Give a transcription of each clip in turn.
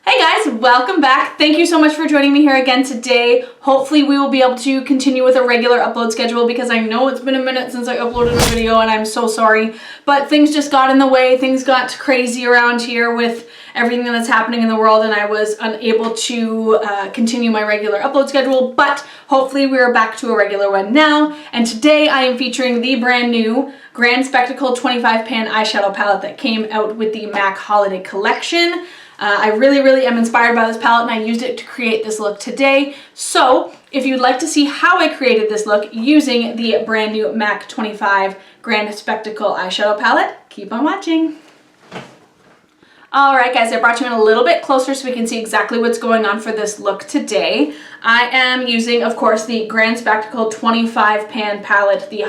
Hey guys, welcome back. Thank you so much for joining me here again today. Hopefully we will be able to continue with a regular upload schedule because I know it's been a minute since I uploaded a video and I'm so sorry, but things just got in the way. Things got crazy around here with everything that's happening in the world and I was unable to continue my regular upload schedule, but hopefully we're back to a regular one now. And today I am featuring the brand new Grand Spectacle 25 pan eyeshadow palette that came out with the M.A.C holiday collection. I really am inspired by this palette and I used it to create this look today. So if you'd like to see how I created this look using the brand new M.A.C 25 Grand Spectacle eyeshadow palette, keep on watching. Alright guys, I brought you in a little bit closer so we can see exactly what's going on for this look today. I am using, of course, the Grand Spectacle 25 pan palette, the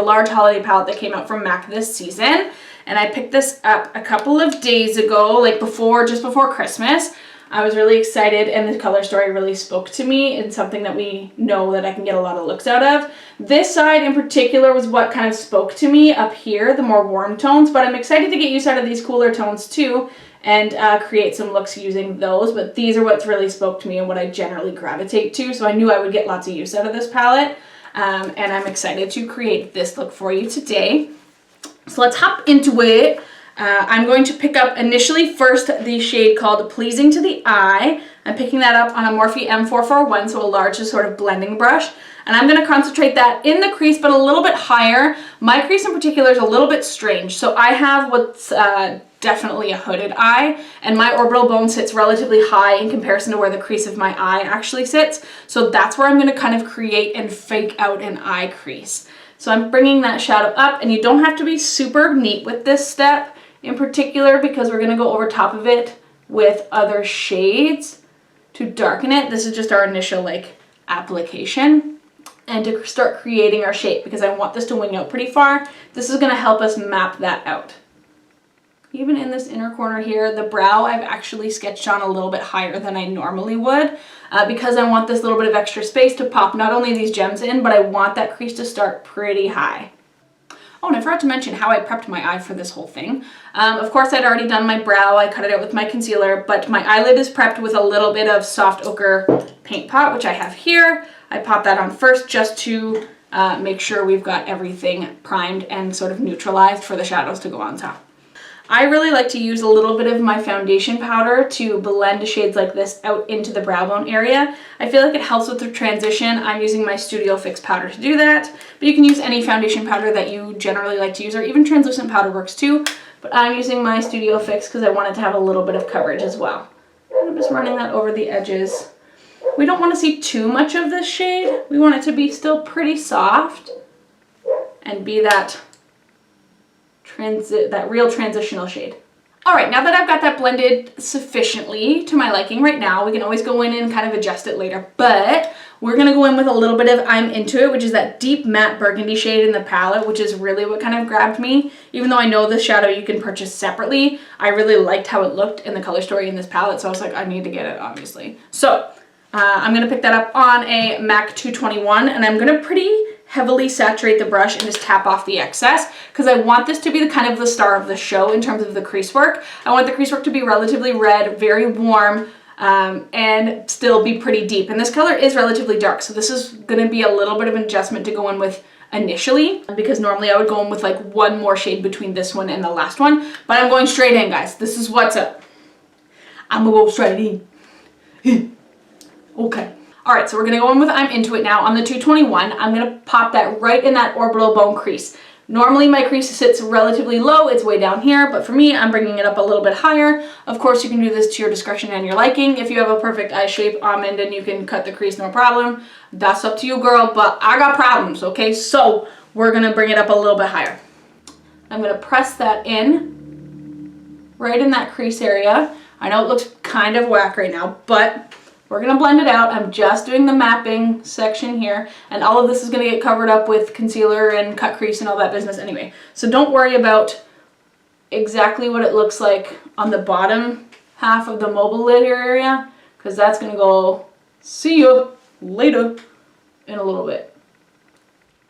large holiday palette that came out from M.A.C this season. And I picked this up a couple of days ago, like just before Christmas. I was really excited and the color story really spoke to me. It's something that we know that I can get a lot of looks out of. This side in particular was what kind of spoke to me up here, the more warm tones, but I'm excited to get use out of these cooler tones too and create some looks using those. But these are what's really spoke to me and what I generally gravitate to. So I knew I would get lots of use out of this palette. And I'm excited to create this look for you today. So let's hop into it. I'm going to pick up initially first the shade called Pleasing to the Eye. I'm picking that up on a Morphe M441, so a large sort of blending brush. And I'm going to concentrate that in the crease, but a little bit higher. My crease in particular is a little bit strange. So I have what's definitely a hooded eye, and my orbital bone sits relatively high in comparison to where the crease of my eye actually sits. So that's where I'm going to kind of create and fake out an eye crease. So I'm bringing that shadow up, and you don't have to be super neat with this step in particular because we're going to go over top of it with other shades to darken it. This is just our initial application and to start creating our shape because I want this to wing out pretty far. This is going to help us map that out. Even in this inner corner here, the brow I've actually sketched on a little bit higher than I normally would because I want this little bit of extra space to pop not only these gems in, but I want that crease to start pretty high. Oh, and I forgot to mention how I prepped my eye for this whole thing. Of course, I'd already done my brow. I cut it out with my concealer, but my eyelid is prepped with a little bit of soft ochre paint pot, which I have here. I pop that on first just to make sure we've got everything primed and sort of neutralized for the shadows to go on top. I really like to use a little bit of my foundation powder to blend shades like this out into the brow bone area. I feel like it helps with the transition. I'm using my Studio Fix powder to do that, but you can use any foundation powder that you generally like to use, or even translucent powder works too, but I'm using my Studio Fix because I want it to have a little bit of coverage as well. And I'm just running that over the edges. We don't want to see too much of this shade. We want it to be still pretty soft and be that real transitional shade. All right, now that I've got that blended sufficiently to my liking right now, we can always go in and kind of adjust it later, but we're gonna go in with a little bit of I'm Into It, which is that deep matte burgundy shade in the palette, which is really what kind of grabbed me. Even though I know this shadow you can purchase separately, I really liked how it looked in the color story in this palette, so I was like, I need to get it, obviously. So I'm gonna pick that up on a M.A.C 221, and I'm gonna pretty heavily saturate the brush and just tap off the excess because I want this to be the kind of the star of the show in terms of the crease work. I want the crease work to be relatively red, very warm, and still be pretty deep. And this color is relatively dark, so this is going to be a little bit of an adjustment to go in with initially because normally I would go in with like one more shade between this one and the last one, but I'm going straight in, guys. This is what's up. I'm gonna go straight in. Okay. All right, so we're gonna go in with I'm Into It now on the 221. I'm gonna pop that right in that orbital bone crease. Normally my crease sits relatively low, it's way down here, but for me, I'm bringing it up a little bit higher. Of course, you can do this to your discretion and your liking. If you have a perfect eye shape, almond, and you can cut the crease, no problem. That's up to you, girl, but I got problems, okay? So we're gonna bring it up a little bit higher. I'm gonna press that in, right in that crease area. I know it looks kind of whack right now, but we're going to blend it out. I'm just doing the mapping section here, and all of this is going to get covered up with concealer and cut crease and all that business anyway. So don't worry about exactly what it looks like on the bottom half of the mobile lid area, because that's going to go, see you later in a little bit.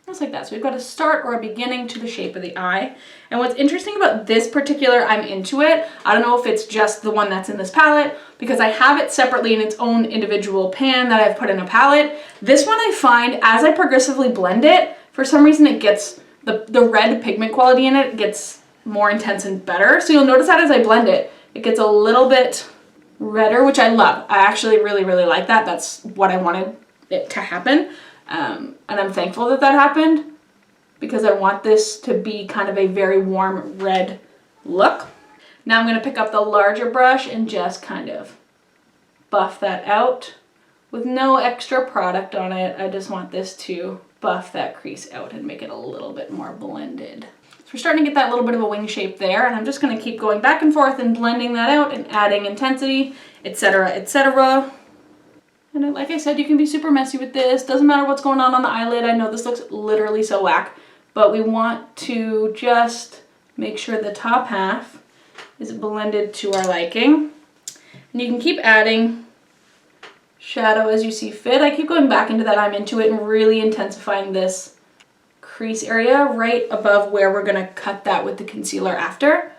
Just like that. So we've got a start or a beginning to the shape of the eye. And what's interesting about this particular I'm Into It, I don't know if it's just the one that's in this palette, because I have it separately in its own individual pan that I've put in a palette. This one I find, as I progressively blend it, for some reason it gets, the red pigment quality in it gets more intense and better. So you'll notice that as I blend it, it gets a little bit redder, which I love. I actually really, really like that. That's what I wanted it to happen. And I'm thankful that that happened, because I want this to be kind of a very warm red look. Now I'm going to pick up the larger brush and just kind of buff that out with no extra product on it. I just want this to buff that crease out and make it a little bit more blended. So we're starting to get that little bit of a wing shape there, and I'm just going to keep going back and forth and blending that out and adding intensity, etc., etc. And like I said, you can be super messy with this. Doesn't matter what's going on the eyelid. I know this looks literally so whack, but we want to just make sure the top half is blended to our liking. And you can keep adding shadow as you see fit. I keep going back into that I'm Into It and really intensifying this crease area right above where we're going to cut that with the concealer after.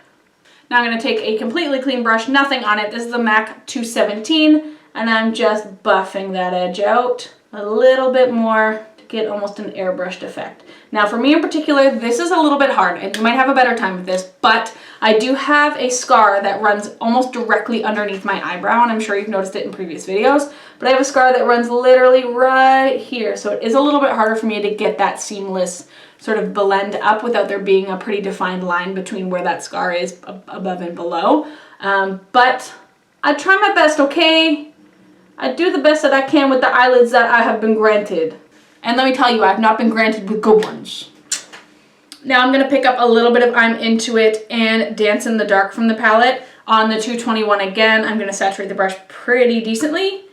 Now I'm going to take a completely clean brush, nothing on it. This is the MAC 217, and I'm just buffing that edge out a little bit more to get almost an airbrushed effect. Now for me in particular, this is a little bit hard, and you might have a better time with this, but I do have a scar that runs almost directly underneath my eyebrow, and I'm sure you've noticed it in previous videos, but I have a scar that runs literally right here, so it is a little bit harder for me to get that seamless sort of blend up without there being a pretty defined line between where that scar is above and below. But I try my best, okay? I do the best that I can with the eyelids that I have been granted. And let me tell you, I've not been granted with good ones. Now I'm going to pick up a little bit of I'm Into It and Dance in the Dark from the palette on the 221 again. I'm going to saturate the brush pretty decently.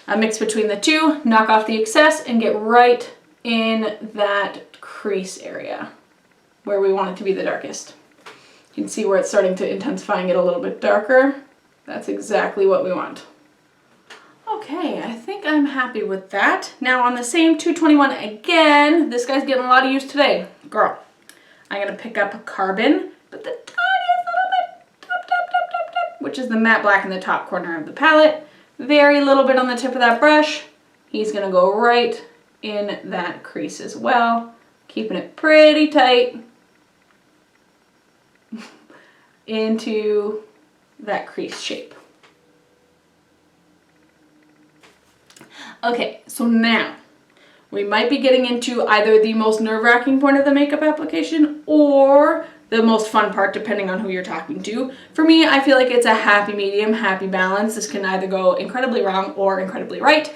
I mix between the two, knock off the excess, and get right in that crease area where we want it to be the darkest. You can see where it's starting to intensify and get a little bit darker. That's exactly what we want. Okay, I think I'm happy with that. Now on the same 221 again, this guy's getting a lot of use today. Girl, I'm going to pick up a Carbon, but the tiniest little bit, tap, which is the matte black in the top corner of the palette. Very little bit on the tip of that brush. He's going to go right in that crease as well, keeping it pretty tight into that crease shape. Okay, so now we might be getting into either the most nerve-wracking point of the makeup application or the most fun part, depending on who you're talking to. For me, I feel like it's a happy medium, happy balance. This can either go incredibly wrong or incredibly right,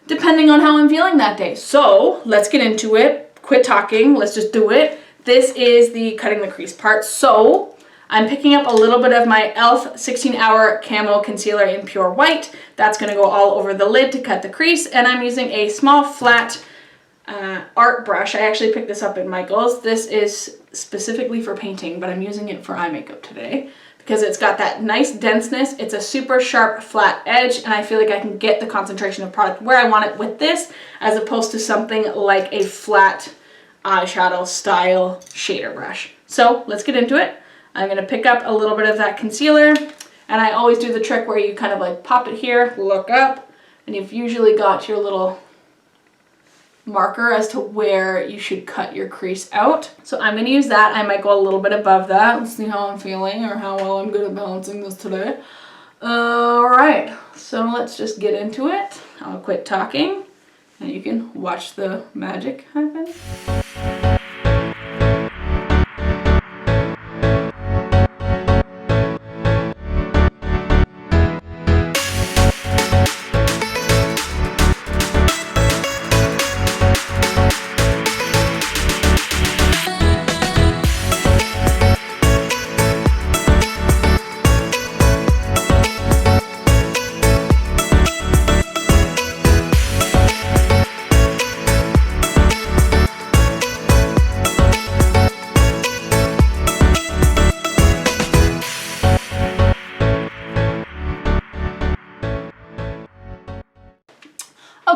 depending on how I'm feeling that day. So let's get into it. Quit talking, let's just do it. This is the cutting the crease part. So I'm picking up a little bit of my e.l.f. 16-Hour Camo Concealer in Pure White. That's going to go all over the lid to cut the crease. And I'm using a small flat art brush. I actually picked this up at Michael's. This is specifically for painting, but I'm using it for eye makeup today because it's got that nice denseness. It's a super sharp flat edge, and I feel like I can get the concentration of product where I want it with this, as opposed to something like a flat eyeshadow style shader brush. So let's get into it. I'm going to pick up a little bit of that concealer, and I always do the trick where you kind of like pop it here, look up, and you've usually got your little marker as to where you should cut your crease out. So I'm going to use that. I might go a little bit above that. Let's see how I'm feeling or how well I'm good at balancing this today. Alright, so let's just get into it. I'll quit talking and you can watch the magic happen.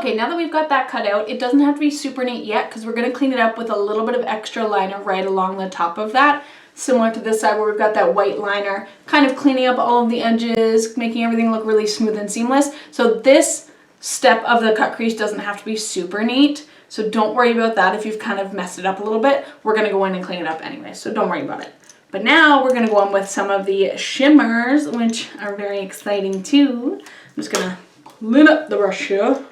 Okay, now that we've got that cut out, it doesn't have to be super neat yet because we're going to clean it up with a little bit of extra liner right along the top of that. Similar to this side where we've got that white liner, kind of cleaning up all of the edges, making everything look really smooth and seamless. So this step of the cut crease doesn't have to be super neat. So don't worry about that if you've kind of messed it up a little bit. We're going to go in and clean it up anyway, so don't worry about it. But now we're going to go on with some of the shimmers, which are very exciting too. I'm just going to clean up the brush here.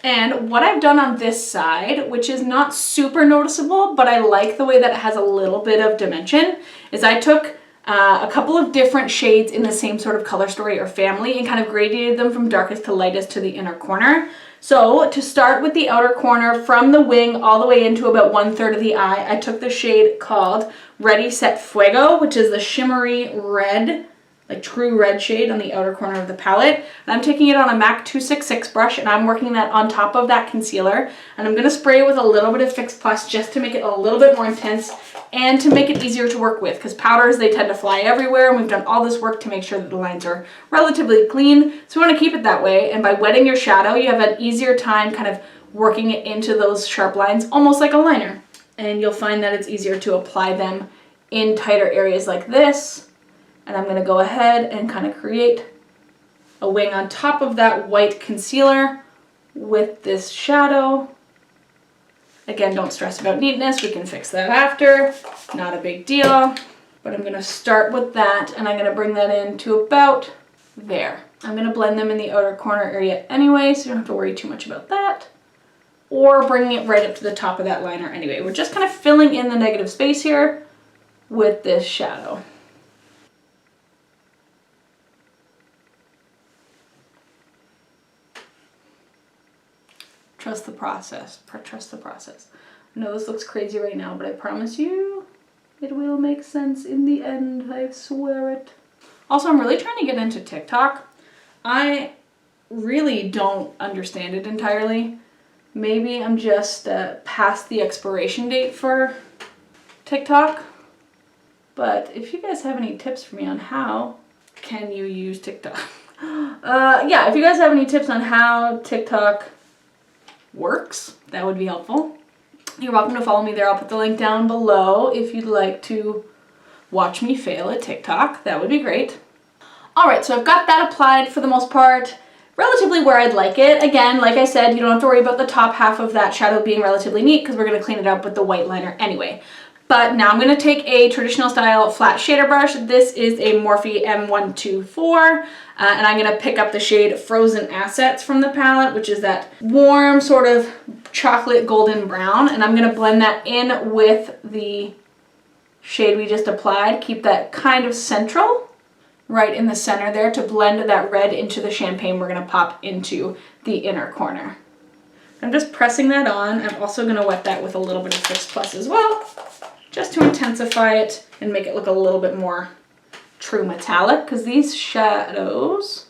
And what I've done on this side, which is not super noticeable, but I like the way that it has a little bit of dimension, is I took a couple of different shades in the same sort of color story or family and kind of gradiated them from darkest to lightest to the inner corner. So to start with the outer corner from the wing all the way into about 1/3 of the eye, I took the shade called Ready Set Fuego, which is the shimmery red, like true red shade on the outer corner of the palette. And I'm taking it on a M.A.C 266 brush and I'm working that on top of that concealer. And I'm going to spray it with a little bit of Fix Plus just to make it a little bit more intense and to make it easier to work with, because powders, they tend to fly everywhere, and we've done all this work to make sure that the lines are relatively clean. So we want to keep it that way. And by wetting your shadow, you have an easier time kind of working it into those sharp lines, almost like a liner. And you'll find that it's easier to apply them in tighter areas like this. And I'm going to go ahead and kind of create a wing on top of that white concealer with this shadow. Again, don't stress about neatness. We can fix that after. Not a big deal. But I'm going to start with that and I'm going to bring that in to about there. I'm going to blend them in the outer corner area anyway, so you don't have to worry too much about that. Or bringing it right up to the top of that liner anyway. We're just kind of filling in the negative space here with this shadow. Trust the process. Trust the process. I know this looks crazy right now, but I promise you it will make sense in the end. I swear it. Also, I'm really trying to get into TikTok. I really don't understand it entirely. Maybe I'm just past the expiration date for TikTok. But if you guys have any tips for me on how can you use TikTok? Yeah, if you guys have any tips on how TikTok works, that would be helpful. You're welcome to follow me there. I'll put the link down below if you'd like to watch me fail at TikTok. That would be great. Alright, so I've got that applied for the most part, relatively where I'd like it. Again, like I said, you don't have to worry about the top half of that shadow being relatively neat because we're going to clean it up with the white liner anyway. But now I'm going to take a traditional style flat shader brush. This is a Morphe M124, and I'm going to pick up the shade Frozen Assets from the palette, which is that warm sort of chocolate golden brown, and I'm going to blend that in with the shade we just applied. Keep that kind of central, right in the center there, to blend that red into the champagne we're going to pop into the inner corner. I'm just pressing that on. I'm also going to wet that with a little bit of Fix Plus as well, just to intensify it and make it look a little bit more true metallic, because these shadows,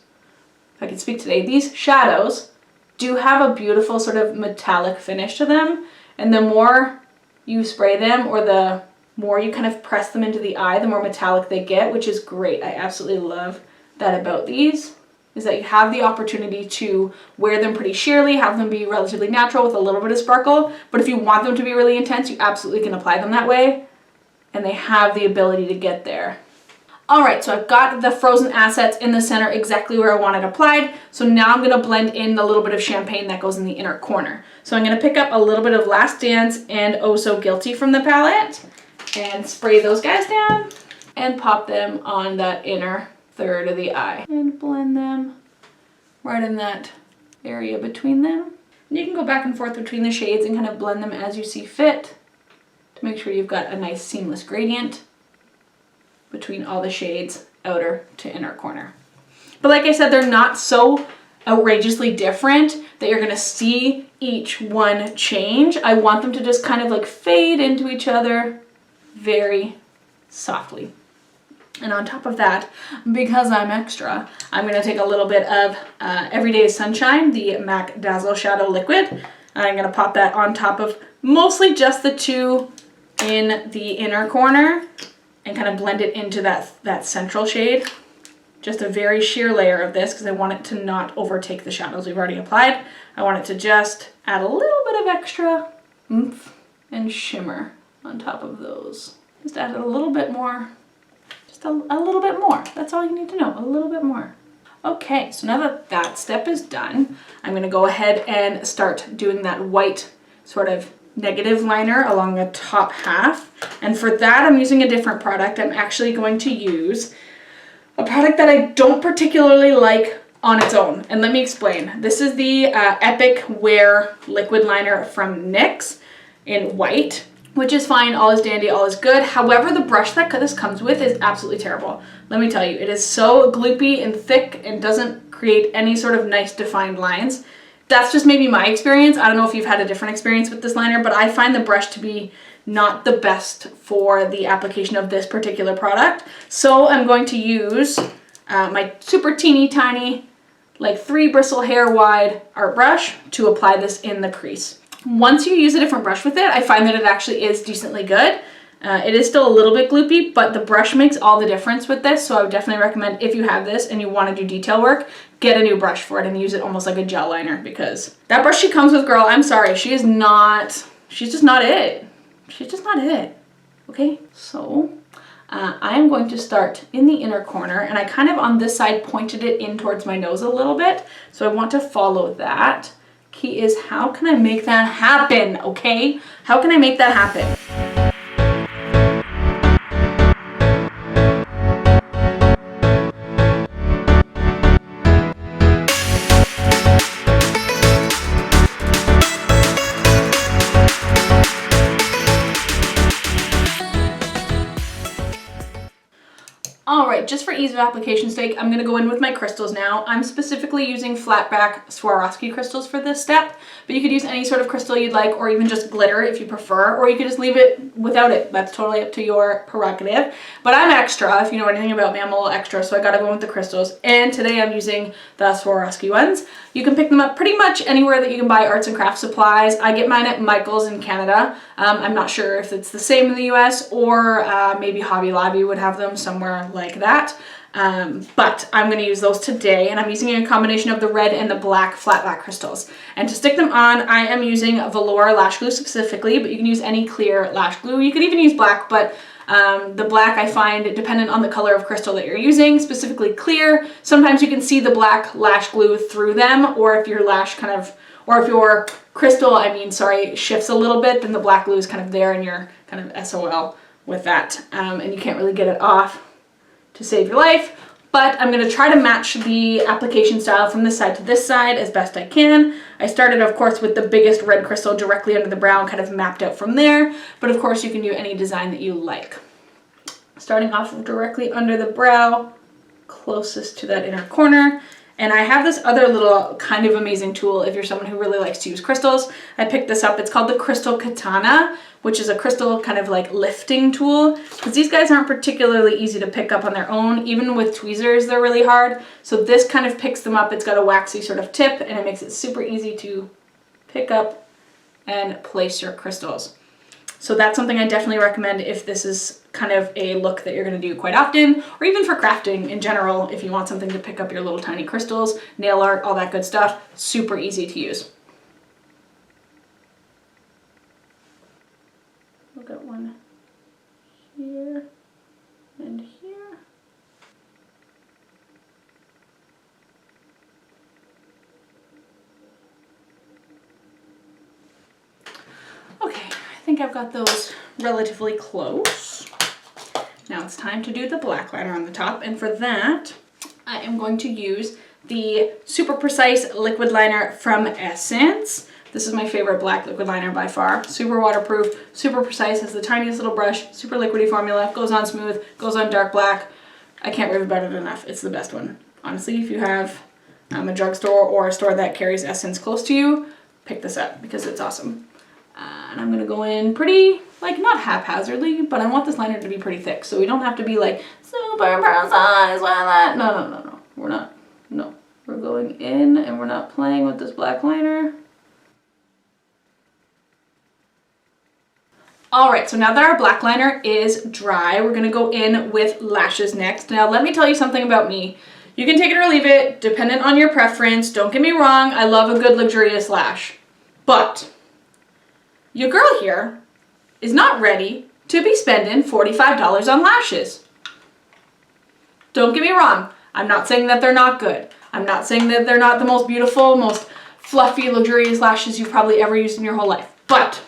if I can speak today, these shadows do have a beautiful sort of metallic finish to them, and the more you spray them or the more you kind of press them into the eye, the more metallic they get, which is great. I absolutely love that about these, is that you have the opportunity to wear them pretty sheerly, have them be relatively natural with a little bit of sparkle, but if you want them to be really intense, you absolutely can apply them that way, and they have the ability to get there. Alright, so I've got the Frozen Assets in the center exactly where I want it applied, so now I'm going to blend in the little bit of champagne that goes in the inner corner. So I'm going to pick up a little bit of Last Dance and Oh So Guilty from the palette, and spray those guys down, and pop them on that inner third of the eye, and blend them right in that area between them. And you can go back and forth between the shades and kind of blend them as you see fit to make sure you've got a nice seamless gradient between all the shades, outer to inner corner. But like I said, they're not so outrageously different that you're gonna see each one change. I want them to just kind of like fade into each other very softly. And on top of that, because I'm extra, I'm going to take a little bit of Everyday Sunshine, the M.A.C Dazzle Shadow Liquid. And I'm going to pop that on top of mostly just the two in the inner corner and kind of blend it into that central shade. just a very sheer layer of this because I want it to not overtake the shadows we've already applied. I want it to just add a little bit of extra oomph and shimmer on top of those. Just add a little bit more, just a little bit more. That's all you need to know, a little bit more. Okay, so now that that step is done, I'm gonna go ahead and start doing that white sort of negative liner along the top half. And for that, I'm using a different product. I'm actually going to use a product that I don't particularly like on its own. And let me explain. This is the Epic Wear Liquid Liner from NYX in white, which is fine, all is dandy, all is good. However, the brush that this comes with is absolutely terrible. Let me tell you, it is so gloopy and thick and doesn't create any sort of nice defined lines. That's just maybe my experience. I don't know if you've had a different experience with this liner, but I find the brush to be not the best for the application of this particular product. So I'm going to use my super teeny tiny, like 3 bristle hair wide art brush to apply this in the crease. Once you use a different brush with it, I find that it actually is decently good. It is still a little bit gloopy, but the brush makes all the difference with this. So I would definitely recommend, if you have this and you want to do detail work, get a new brush for it and use it almost like a gel liner, because that brush she comes with, girl, I'm sorry, she's just not it. She's just not it. Okay, so I am going to start in the inner corner, and I kind of on this side pointed it in towards my nose a little bit. So I want to follow that. Key is, how can I make that happen, okay? How can I make that happen? All right, just for ease of application's sake, I'm gonna go in with my crystals now. I'm specifically using flat back Swarovski crystals for this step, but you could use any sort of crystal you'd like, or even just glitter if you prefer, or you could just leave it without it. That's totally up to your prerogative. But I'm extra, if you know anything about me, I'm a little extra, so I gotta go with the crystals. And today I'm using the Swarovski ones. You can pick them up pretty much anywhere that you can buy arts and crafts supplies. I get mine at Michael's in Canada. I'm not sure if it's the same in the US, or maybe Hobby Lobby would have them somewhere like that. But I'm going to use those today, and I'm using a combination of the red and the black flat back crystals. And to stick them on, I am using velour lash glue specifically, but you can use any clear lash glue. You could even use black, but the black I find, dependent on the color of crystal that you're using, specifically clear, sometimes you can see the black lash glue through them, or if your lash kind of, or if your crystal, shifts a little bit, then the black glue is kind of there and you're kind of SOL with that, and you can't really get it off to save your life. But I'm going to try to match the application style from this side to this side as best I can. I started, of course, with the biggest red crystal directly under the brow and kind of mapped out from there, but of course you can do any design that you like. Starting off directly under the brow, closest to that inner corner. And I have this other little kind of amazing tool if you're someone who really likes to use crystals. I picked this up. It's called the Crystal Katana, which is a crystal kind of like lifting tool, because these guys aren't particularly easy to pick up on their own. Even with tweezers, they're really hard. So this kind of picks them up. It's got a waxy sort of tip, and it makes it super easy to pick up and place your crystals. So that's something I definitely recommend if this is kind of a look that you're going to do quite often, or even for crafting in general. If you want something to pick up your little tiny crystals, nail art, all that good stuff, super easy to use. We'll get one here and here. Okay, I think I've got those relatively close. Now it's time to do the black liner on the top, and for that I am going to use the Super Precise liquid liner from Essence. This is my favorite black liquid liner by far. Super waterproof, super precise, has the tiniest little brush, super liquidy formula, goes on smooth, goes on dark black. I can't rave about it enough. It's the best one. Honestly, if you have a drugstore or a store that carries Essence close to you, pick this up because it's awesome. And I'm gonna go in pretty, like, not haphazardly, but I want this liner to be pretty thick, so we don't have to be like super precise with that. No. We're not. No. We're going in and we're not playing with this black liner. All right, so now that our black liner is dry, we're gonna go in with lashes next. Now, let me tell you something about me. You can take it or leave it, dependent on your preference. Don't get me wrong, I love a good luxurious lash. But your girl here is not ready to be spending $45 on lashes. Don't get me wrong, I'm not saying that they're not good. I'm not saying that they're not the most beautiful, most fluffy, luxurious lashes you've probably ever used in your whole life. But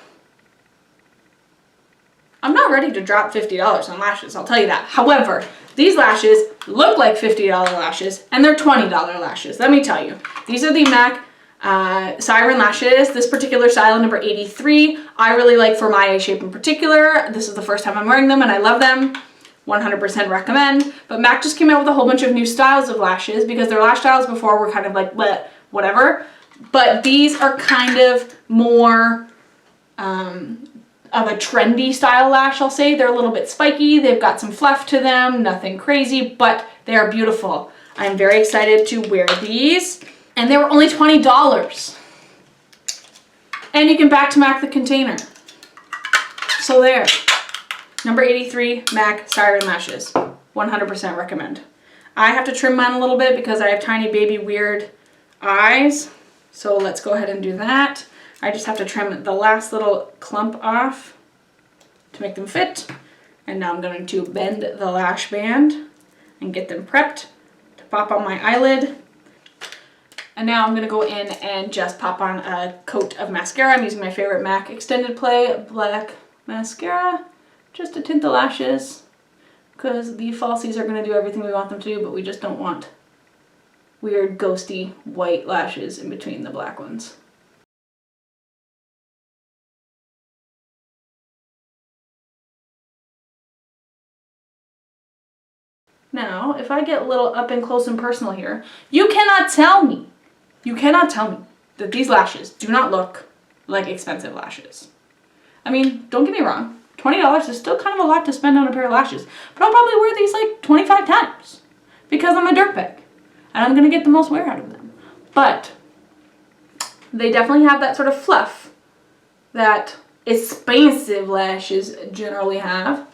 I'm not ready to drop $50 on lashes, I'll tell you that. However, these lashes look like $50 lashes, and they're $20 lashes. Let me tell you. These are the M.A.C Siren lashes. This particular style, number 83, I really like for my eye shape in particular. This is the first time I'm wearing them, and I love them. 100% recommend. But M.A.C just came out with a whole bunch of new styles of lashes because their lash styles before were kind of like, bleh, whatever. But these are kind of more of a trendy style lash, I'll say. They're a little bit spiky, they've got some fluff to them, nothing crazy, but they are beautiful. I'm very excited to wear these, and they were only $20. And you can back to M.A.C the container. So there, number 83 M.A.C Siren lashes, 100% recommend. I have to trim mine a little bit because I have tiny baby weird eyes, so let's go ahead and do that. I just have to trim the last little clump off to make them fit. And now I'm going to bend the lash band and get them prepped to pop on my eyelid. And now I'm going to go in and just pop on a coat of mascara. I'm using my favorite M.A.C Extended Play Black Mascara just to tint the lashes, because the falsies are going to do everything we want them to do, but we just don't want weird ghosty white lashes in between the black ones. Now, if I get a little up and close and personal here, you cannot tell me that these lashes do not look like expensive lashes. I mean, don't get me wrong, $20 is still kind of a lot to spend on a pair of lashes, but I'll probably wear these like 25 times because I'm a dirtbag and I'm gonna get the most wear out of them. But they definitely have that sort of fluff that expensive lashes generally have,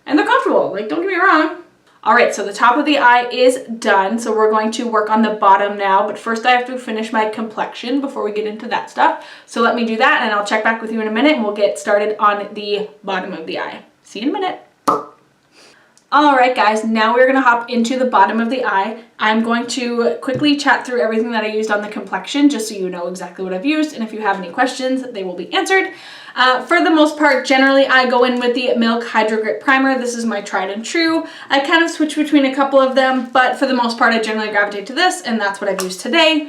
and they're comfortable, like, don't get me wrong. All right, so the top of the eye is done, so we're going to work on the bottom now, but first I have to finish my complexion before we get into that stuff. So let me do that, and I'll check back with you in a minute, and we'll get started on the bottom of the eye. See you in a minute. All right, guys, now we're gonna hop into the bottom of the eye. I'm going to quickly chat through everything that I used on the complexion, just so you know exactly what I've used, and if you have any questions, they will be answered. For the most part, generally, I go in with the Milk Hydro Grip Primer. This is my tried and true. I kind of switch between a couple of them, but for the most part, I generally gravitate to this, and that's what I've used today.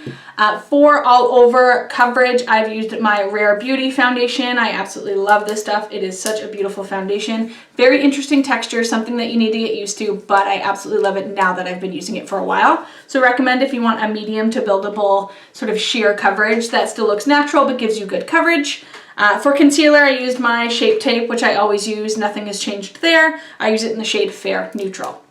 For all over coverage, I've used my Rare Beauty foundation. I absolutely love this stuff. It is such a beautiful foundation. Very interesting texture, something that you need to get used to, but I absolutely love it now that I've been using it for a while. So recommend if you want a medium to buildable sort of sheer coverage that still looks natural but gives you good coverage. For concealer, I used my Shape Tape, which I always use. Nothing has changed there. I use it in the shade Fair Neutral.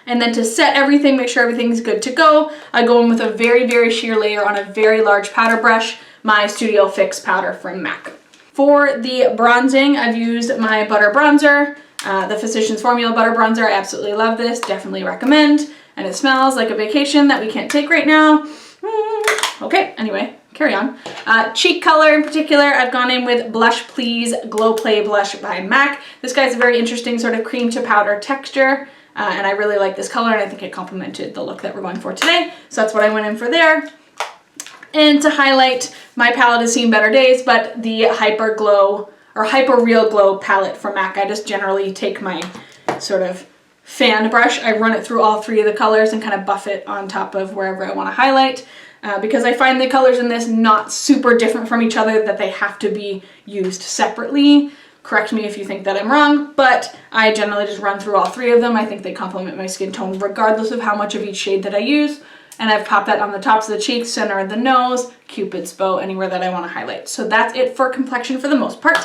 And then to set everything, make sure everything's good to go, I go in with a very, very sheer layer on a very large powder brush, my Studio Fix powder from M.A.C. For the bronzing, I've used my Butter Bronzer, the Physicians Formula Butter Bronzer. I absolutely love this, definitely recommend. And it smells like a vacation that we can't take right now. Okay, anyway. Carry on. Cheek color in particular, I've gone in with Blush Please Glow Play Blush by M.A.C. This guy's a very interesting sort of cream to powder texture, and I really like this color, and I think it complemented the look that we're going for today. So that's what I went in for there. And to highlight, my palette has seen better days, but the Hyper Glow or Hyper Real Glow palette from M.A.C. I just generally take my sort of fan brush, I run it through all three of the colors and kind of buff it on top of wherever I want to highlight. Because I find the colors in this not super different from each other, that they have to be used separately. Correct me if you think that I'm wrong, but I generally just run through all three of them. I think they complement my skin tone regardless of how much of each shade that I use. And I've popped that on the tops of the cheeks, center of the nose, Cupid's bow, anywhere that I want to highlight. So that's it for complexion for the most part.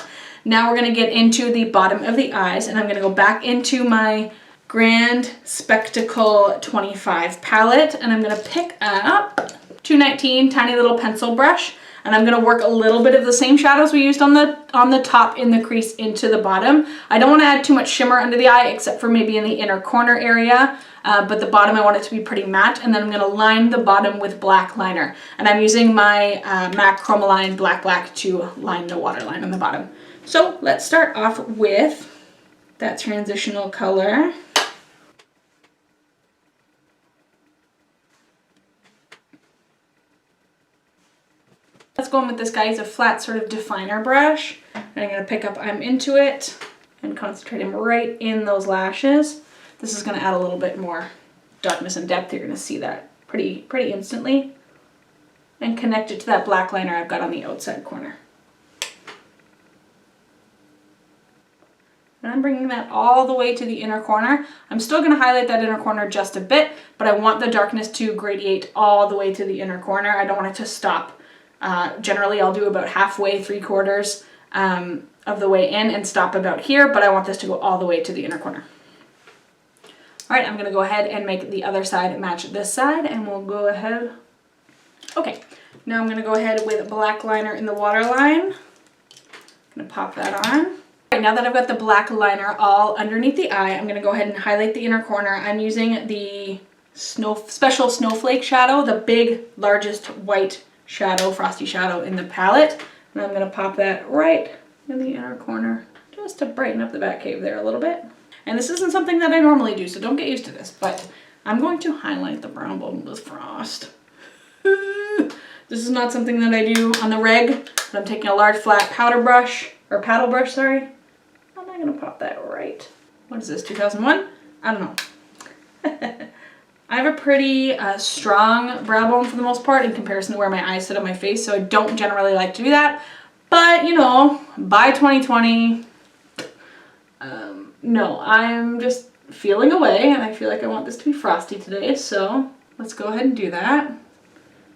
Now we're going to get into the bottom of the eyes, and I'm going to go back into my Grand Spectacle 25 palette, and I'm going to pick up 219 tiny little pencil brush, and I'm going to work a little bit of the same shadows we used on the top in the crease into the bottom. I don't want to add too much shimmer under the eye except for maybe in the inner corner area, but the bottom I want it to be pretty matte, and then I'm going to line the bottom with black liner, and I'm using my M.A.C Chromaline Black to line the waterline on the bottom. So let's start off with that transitional color. Let's go in with this guy. He's a flat sort of definer brush, and I'm going to pick up I'm Into It and concentrate him right in those lashes. This is going to add a little bit more darkness and depth. You're going to see that pretty instantly, and connect it to that black liner I've got on the outside corner. And I'm bringing that all the way to the inner corner. I'm still going to highlight that inner corner just a bit, but I want the darkness to gradiate all the way to the inner corner. I don't want it to stop. Generally I'll do about halfway, 3/4 of the way in and stop about here, but I want this to go all the way to the inner corner. All right, I'm going to go ahead and make the other side match this side, and we'll go ahead. Okay, now I'm going to go ahead with black liner in the waterline. I'm going to pop that on. All right, now that I've got the black liner all underneath the eye, I'm going to go ahead and highlight the inner corner. I'm using the special snowflake shadow, the big, largest white shadow, frosty shadow in the palette, and I'm going to pop that right in the inner corner just to brighten up the back cave there a little bit. And this isn't something that I normally do, so don't get used to this, but I'm going to highlight the brown bone with frost. This is not something that I do on the reg, but I'm taking a large flat paddle brush, sorry. I'm not going to pop that right. What is this, 2001? I don't know. I have a pretty strong brow bone for the most part in comparison to where my eyes sit on my face, so I don't generally like to do that. But, you know, by 2020, no, I'm just feeling away, and I feel like I want this to be frosty today, so let's go ahead and do that.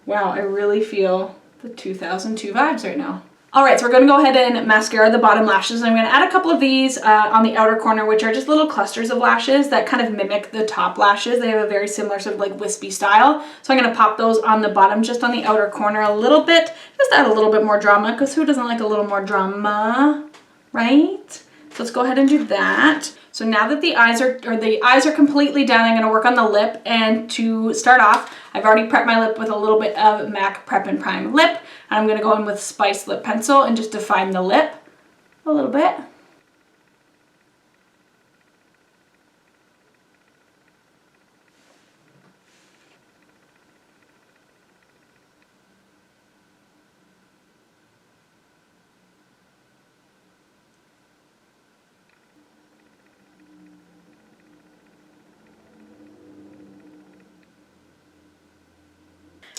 Wow, I really feel the 2002 vibes right now. All right, so we're going to go ahead and mascara the bottom lashes. I'm going to add a couple of these on the outer corner, which are just little clusters of lashes that kind of mimic the top lashes. They have a very similar sort of like wispy style. So I'm going to pop those on the bottom, just on the outer corner a little bit, just add a little bit more drama, because who doesn't like a little more drama, right? So let's go ahead and do that. So now that the eyes are completely done, I'm going to work on the lip, and to start off, I've already prepped my lip with a little bit of M.A.C Prep and Prime Lip, and I'm going to go in with Spice Lip Pencil and just define the lip a little bit.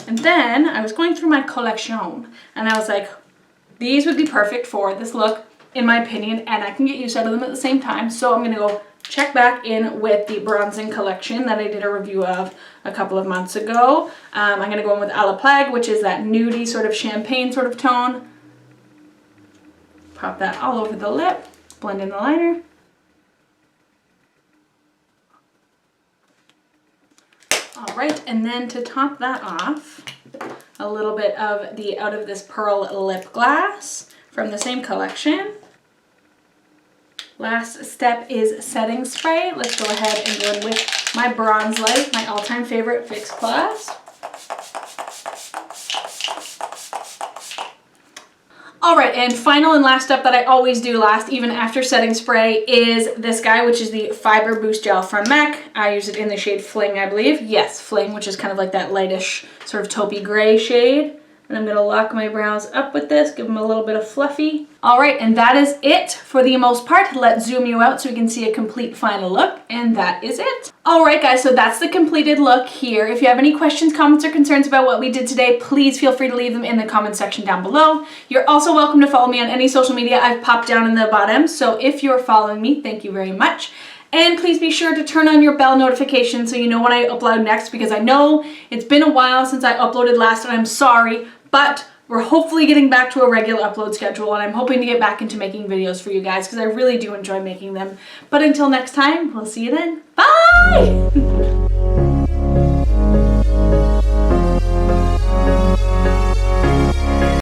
And then I was going through my collection, and I was like, these would be perfect for this look, in my opinion, and I can get use out of them at the same time. So I'm going to go check back in with the bronzing collection that I did a review of a couple of months ago. I'm going to go in with A La Plague, which is that nudie sort of champagne sort of tone. Pop that all over the lip, blend in the liner. All right, and then to top that off, a little bit of the Out of This Pearl lip gloss from the same collection. Last step is setting spray. Let's go ahead and go in with my Bronze Light, my all-time favorite fix gloss. All right, and final and last step that I always do last, even after setting spray, is this guy, which is the Fiber Boost Gel from M.A.C. I use it in the shade Fling, I believe. Yes, Fling, which is kind of like that lightish sort of taupey gray shade. And I'm gonna lock my brows up with this, give them a little bit of fluffy. All right, and that is it for the most part. Let's zoom you out so we can see a complete final look, and that is it. All right, guys, so that's the completed look here. If you have any questions, comments, or concerns about what we did today, please feel free to leave them in the comment section down below. You're also welcome to follow me on any social media I've popped down in the bottom, so if you're following me, thank you very much. And please be sure to turn on your bell notification so you know when I upload next, because I know it's been a while since I uploaded last, and I'm sorry, but we're hopefully getting back to a regular upload schedule, and I'm hoping to get back into making videos for you guys because I really do enjoy making them. But until next time, we'll see you then. Bye!